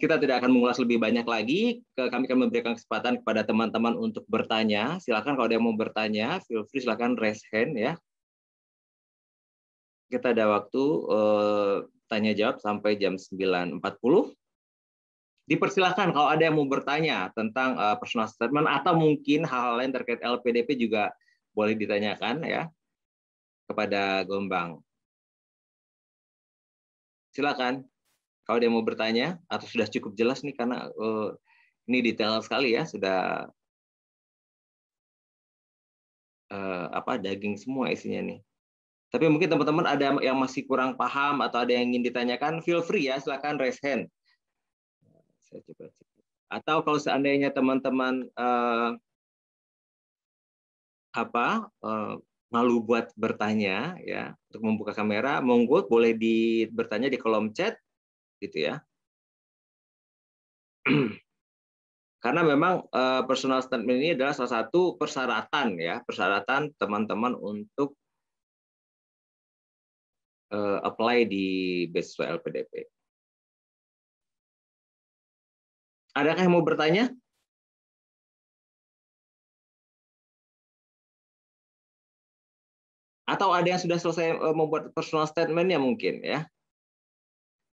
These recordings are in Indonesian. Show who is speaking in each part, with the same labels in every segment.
Speaker 1: Kita tidak akan mengulas lebih banyak lagi. Kami akan memberikan kesempatan kepada teman-teman untuk bertanya. Silakan kalau ada yang mau bertanya, feel free silakan raise hand ya. Kita ada waktu tanya jawab sampai jam 9.40. Dipersilakan kalau ada yang mau bertanya tentang personal statement atau mungkin hal-hal lain terkait LPDP juga boleh ditanyakan ya kepada Gombang. Silakan kalau dia mau bertanya atau sudah cukup jelas nih karena ini detail sekali ya, sudah daging semua isinya nih. Tapi mungkin teman-teman ada yang masih kurang paham atau ada yang ingin ditanyakan, feel free ya, silakan raise hand. Saya coba cek. Atau kalau seandainya teman-teman malu buat bertanya ya, untuk membuka kamera, monggo boleh bertanya di kolom chat gitu ya. Karena memang personal statement ini adalah salah satu persyaratan ya, persyaratan teman-teman untuk apply di beasiswa LPDP. Adakah yang mau bertanya? Atau ada yang sudah selesai membuat personal statement-nya mungkin ya?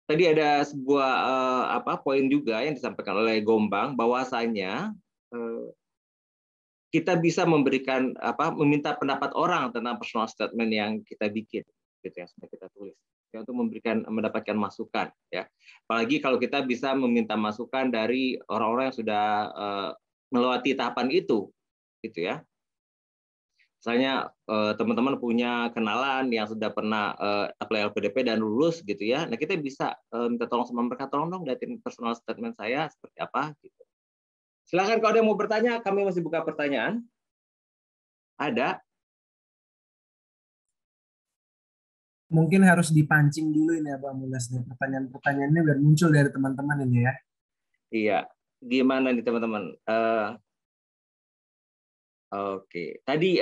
Speaker 1: Tadi ada sebuah poin juga yang disampaikan oleh Gombang bahwasanya kita bisa meminta pendapat orang tentang personal statement yang kita bikin, gitu ya, sudah kita tulis, ya, untuk mendapatkan masukan, ya. Apalagi kalau kita bisa meminta masukan dari orang-orang yang sudah melewati tahapan itu, gitu ya. Misalnya teman-teman punya kenalan yang sudah pernah apply LPDP dan lulus, gitu ya. Nah, kita bisa minta tolong sama mereka, tolong dong lihatin personal statement saya seperti apa, gitu. Silakan kalau ada yang mau bertanya, kami masih buka pertanyaan. Ada?
Speaker 2: Mungkin harus dipancing dulu ini ya Pak Mulas, pertanyaan-pertanyaannya biar muncul dari teman-teman ini ya.
Speaker 1: Iya, gimana nih teman-teman? Oke, tadi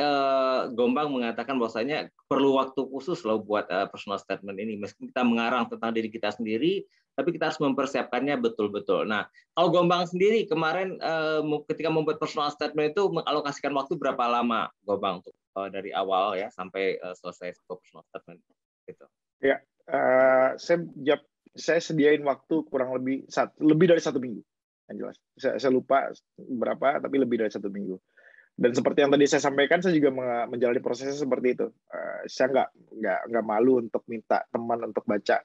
Speaker 1: Gombang mengatakan bahwasanya perlu waktu khusus loh buat personal statement ini. Meskipun kita mengarang tentang diri kita sendiri, tapi kita harus mempersiapkannya betul-betul. Nah, kalau Gombang sendiri kemarin ketika membuat personal statement itu mengalokasikan waktu berapa lama, Gombang, untuk dari awal ya sampai selesai personal statement? Gitu.
Speaker 3: Ya, saya sediain waktu kurang lebih dari 1 minggu. Yang jelas, saya lupa berapa, tapi lebih dari 1 minggu. Dan seperti yang tadi saya sampaikan, saya juga menjalani prosesnya seperti itu. Saya nggak malu untuk minta teman untuk baca.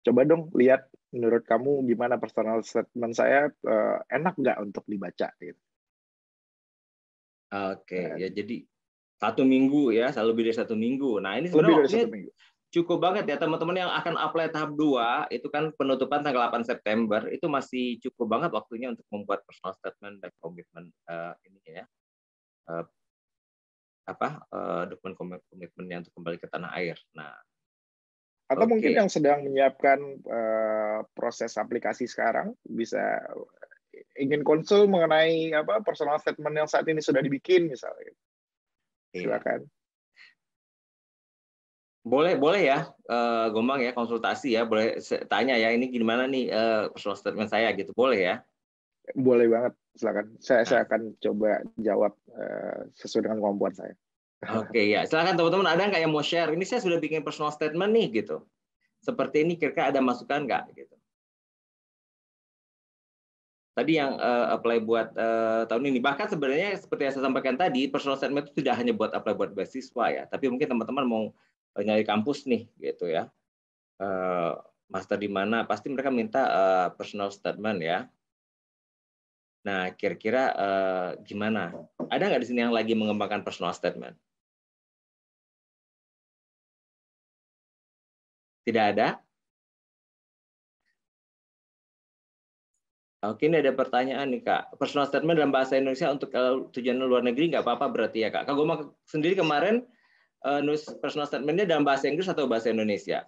Speaker 3: Coba dong lihat menurut kamu gimana personal statement saya, enak nggak untuk dibaca? Gitu.
Speaker 1: Oke, ya jadi 1 minggu ya, lebih dari 1 minggu. Nah ini
Speaker 3: lebih
Speaker 1: sebenarnya
Speaker 3: dari 1 minggu.
Speaker 1: Cukup banget ya teman-teman yang akan apply tahap 2, itu kan penutupan tanggal 8 September, itu masih cukup banget waktunya untuk membuat personal statement dan komitmen ini ya. Dokumen komitmennya untuk kembali ke tanah air. Nah,
Speaker 3: atau mungkin yang sedang menyiapkan proses aplikasi sekarang bisa ingin konsul mengenai personal statement yang saat ini sudah dibikin misalnya. Silakan.
Speaker 1: Boleh ya, Gombang ya, konsultasi ya, boleh tanya ya, ini gimana nih personal statement saya gitu, boleh ya?
Speaker 3: Boleh banget, silakan. Saya akan coba jawab sesuai dengan kemampuan saya.
Speaker 1: Oke ya, silakan teman-teman, ada nggak yang mau share? Ini saya sudah bikin personal statement nih gitu. Seperti ini kira-kira ada masukan nggak gitu? Tadi yang apply buat tahun ini, bahkan sebenarnya seperti yang saya sampaikan tadi, personal statement itu tidak hanya buat apply buat beasiswa ya, tapi mungkin teman-teman mau nyari kampus nih gitu ya, master di mana, pasti mereka minta personal statement ya. Nah, kira-kira gimana? Ada nggak di sini yang lagi mengembangkan personal statement? Tidak ada? Oke, ini ada pertanyaan nih Kak. Personal statement dalam bahasa Indonesia untuk tujuan luar negeri nggak apa-apa berarti ya Kak? Kak Gombang sendiri kemarin nulis personal statement-nya dalam bahasa Inggris atau bahasa Indonesia?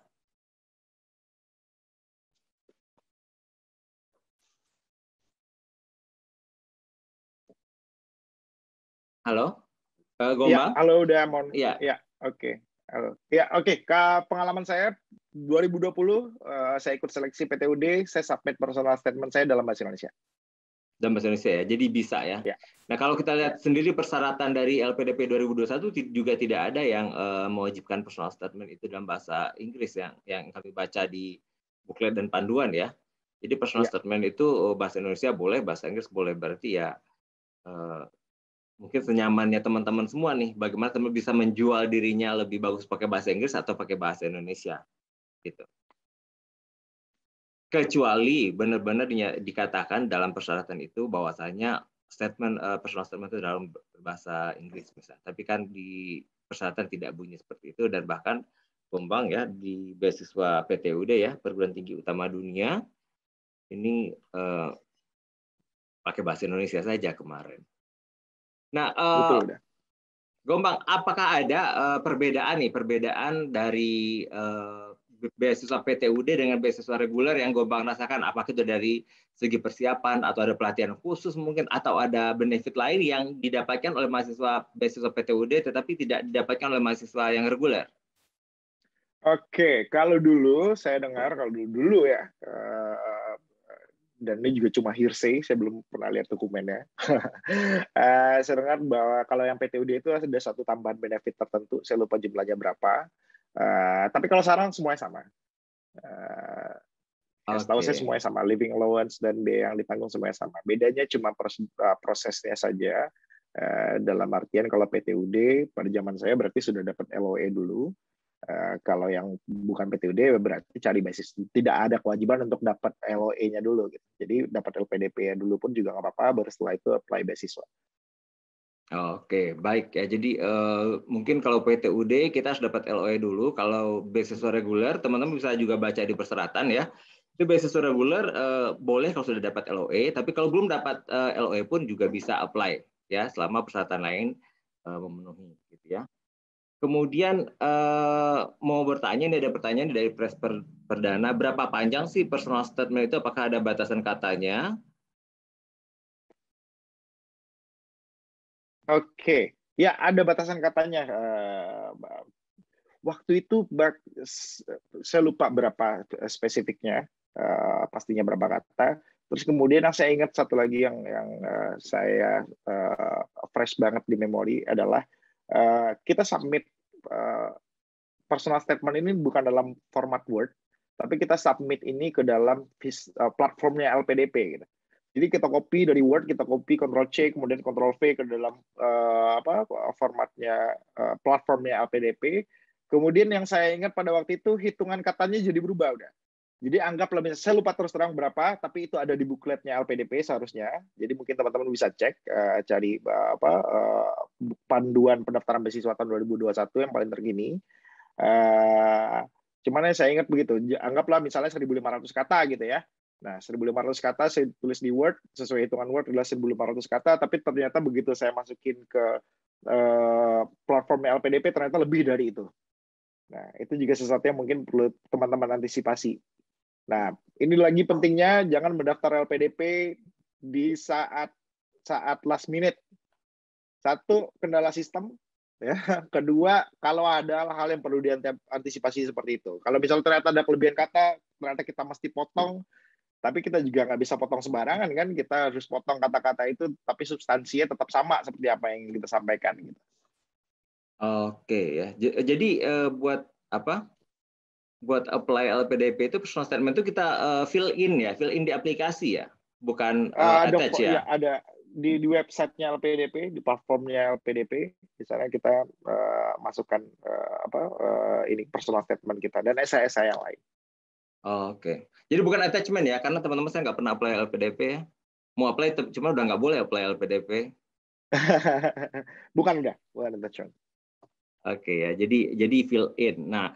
Speaker 1: Halo, Gombang?
Speaker 3: Ya, halo udah mau.
Speaker 1: Ya,
Speaker 3: ya, oke. Halo. Ya, oke. Pengalaman saya 2020 saya ikut seleksi PTUD, saya submit personal statement saya dalam bahasa Indonesia.
Speaker 1: Dalam bahasa Indonesia ya, jadi bisa ya.
Speaker 3: Ya.
Speaker 1: Nah kalau kita lihat sendiri persyaratan dari LPDP 2021 juga tidak ada yang mewajibkan personal statement itu dalam bahasa Inggris yang kami baca di buklet dan panduan ya. Jadi personal statement itu bahasa Indonesia boleh, bahasa Inggris boleh, berarti ya mungkin senyamannya teman-teman semua nih, bagaimana teman bisa menjual dirinya lebih bagus pakai bahasa Inggris atau pakai bahasa Indonesia gitu. Kecuali benar-benar dikatakan dalam persyaratan itu bahwasanya personal statement itu dalam bahasa Inggris misalnya. Tapi kan di persyaratan tidak bunyi seperti itu, dan bahkan Gombang ya di beasiswa PTUD ya, perguruan tinggi utama dunia ini pakai bahasa Indonesia saja kemarin. Nah,
Speaker 3: Betul.
Speaker 1: Gombang, apakah ada perbedaan dari beasiswa PTUD dengan beasiswa reguler yang Gombang rasakan? Apakah itu dari segi persiapan atau ada pelatihan khusus mungkin, atau ada benefit lain yang didapatkan oleh mahasiswa beasiswa PTUD tetapi tidak didapatkan oleh mahasiswa yang reguler?
Speaker 3: Oke, kalau dulu saya dengar, kalau dulu ya, dan ini juga cuma hearsay, saya belum pernah lihat dokumennya. Saya dengar bahwa kalau yang PTUD itu ada satu tambahan benefit tertentu, saya lupa jumlahnya berapa. Tapi kalau sekarang semuanya sama. Setahu saya semuanya sama, living allowance dan biaya yang ditanggung semuanya sama. Bedanya cuma prosesnya saja. Dalam artian kalau PTUD pada zaman saya berarti sudah dapat LOE dulu. Kalau yang bukan PTUD berarti cari basis, tidak ada kewajiban untuk dapat LOE-nya dulu gitu. Jadi dapat LPDP-nya dulu pun juga nggak apa-apa, baru setelah itu apply beasiswa.
Speaker 1: Oke, baik ya. Jadi mungkin kalau PTUD kita harus dapat LOE dulu. Kalau beasiswa reguler, teman-teman bisa juga baca di persyaratan ya. Itu beasiswa reguler boleh kalau sudah dapat LOE, tapi kalau belum dapat LOE pun juga bisa apply ya, selama persyaratan lain memenuhi gitu ya. Kemudian mau bertanya, ini ada pertanyaan dari Pres Perdana, berapa panjang sih personal statement itu? Apakah ada batasan katanya?
Speaker 3: Oke, ya ada batasan katanya. Waktu itu saya lupa berapa spesifiknya, pastinya berapa kata. Terus kemudian yang saya ingat satu lagi yang saya fresh banget di memori adalah kita submit personal statement ini bukan dalam format Word, tapi kita submit ini ke dalam platformnya LPDP gitu. Jadi kita copy dari Word, kita copy Ctrl+C, kemudian Ctrl+V ke dalam formatnya platformnya LPDP. Kemudian yang saya ingat pada waktu itu hitungan katanya jadi berubah udah. Jadi anggaplah, saya lupa terus terang berapa, tapi itu ada di bukletnya LPDP seharusnya. Jadi mungkin teman-teman bisa cek, cari panduan pendaftaran beasiswa tahun 2021 yang paling terkini. Cuman saya ingat begitu, anggaplah misalnya 1.500 kata gitu ya. Nah, 1.500 kata saya tulis di Word, sesuai hitungan Word adalah 1.500 kata, tapi ternyata begitu saya masukin ke platformnya LPDP ternyata lebih dari itu. Nah, itu juga sesuatu yang mungkin perlu teman-teman antisipasi. Nah, ini lagi pentingnya jangan mendaftar LPDP di saat last minute. Satu, kendala sistem. Ya. Kedua, kalau ada hal yang perlu diantisipasi seperti itu. Kalau misalnya ternyata ada kelebihan kata, ternyata kita mesti potong, tapi kita juga nggak bisa potong sembarangan kan, kita harus potong kata-kata itu, tapi substansinya tetap sama seperti apa yang kita sampaikan. Gitu.
Speaker 1: Oke ya, jadi buat apply LPDP itu personal statement itu kita fill in di aplikasi ya, bukan attach ya?
Speaker 3: Ada di websitenya LPDP, di platformnya LPDP, misalnya kita masukkan ini personal statement kita dan SI yang lain.
Speaker 1: Oke, jadi bukan attachment ya, karena teman-teman saya nggak pernah apply LPDP ya. Mau apply cuma udah nggak boleh apply LPDP.
Speaker 3: bukan attachment.
Speaker 1: Oke ya, jadi fill in. Nah,